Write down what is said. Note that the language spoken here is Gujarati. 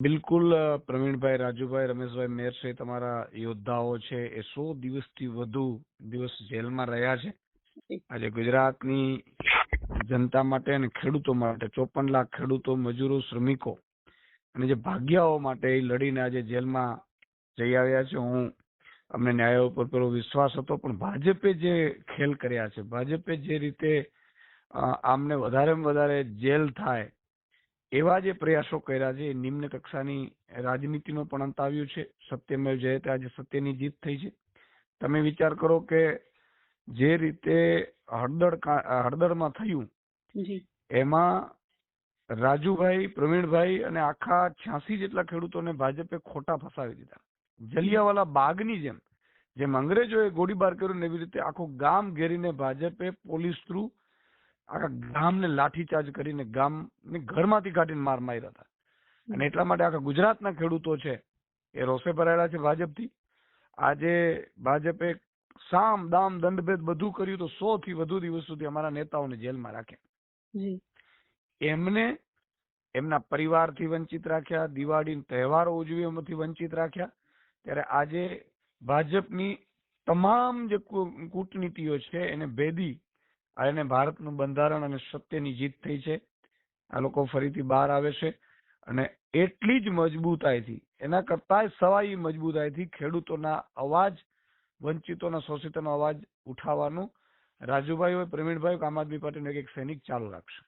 બિલકુલ પ્રવીણભાઈ, રાજુભાઈ, રમેશભાઈ, મેયર તમારા યોદ્ધાઓ છે એ 100 દિવસથી વધુ દિવસ જેલમાં રહ્યા છે. આજે ગુજરાતની જનતા માટે અને ખેડૂતો માટે 54 લાખ ખેડૂતો, મજૂરો, શ્રમિકો અને જે ભાગ્યાઓ માટે એ લડીને આજે જેલમાં જઈ આવ્યા છે. અમને ન્યાય ઉપર પેલો વિશ્વાસ હતો, પણ ભાજપે જે ખેલ કર્યા છે, ભાજપે જે રીતે આમને વધારેમાં વધારે જેલ થાય એવા જે પ્રયાસો કર્યા છે, એ નિમ્ન કક્ષાની રાજનીતિનો પણ અંત આવ્યું છે. સત્યમેવ જયતે, આજે સત્યની જીત થઈ છે. તમે વિચાર કરો કે જે રીતે હળદરમાં થયું એમાં રાજુભાઈ, પ્રવીણભાઈ અને આખા 86 જેટલા ખેડૂતોને ભાજપે ખોટા ફસાવી દીધા. જલિયાવાલા બાગની જેમ અંગ્રેજોએ ગોળીબાર કર્યો ને એવી રીતે આખું ગામ ઘેરીને ભાજપે પોલીસ થ્રુ આખા ગામને લાઠીચાર્જ કરીને ગામને ઘરમાંથી કાઢીને માર્યા હતા. અને એટલા માટે આખા ગુજરાતના ખેડૂતો છે એ રોષે ભરાયેલા છે ભાજપથી. આજે ભાજપે સામ દામ દંડભેદ બધું કર્યું તો 100 થી વધુ દિવસ સુધી અમારા નેતાઓને જેલમાં રાખ્યા. એમને એમના પરિવારથી વંચિત રાખ્યા, દિવાળી તહેવારો ઉજવી એમાંથી વંચિત રાખ્યા. ત્યારે આજે ભાજપની તમામ જે કૂટનીતિઓ છે એને ભેદી અને ભારતનું બંધારણ અને સત્યની જીત થઈ છે. આ લોકો ફરીથી બહાર આવે છે અને એટલી જ મજબૂતાઈથી, એના કરતા સવાઈ મજબૂતાઈથી ખેડૂતોના અવાજ, વંચિતોના, શોષિતોનો અવાજ ઉઠાવવાનું રાજુભાઈ હોય, પ્રવીણભાઈ, આમ આદમી પાર્ટીનો એક સૈનિક ચાલુ રાખશે.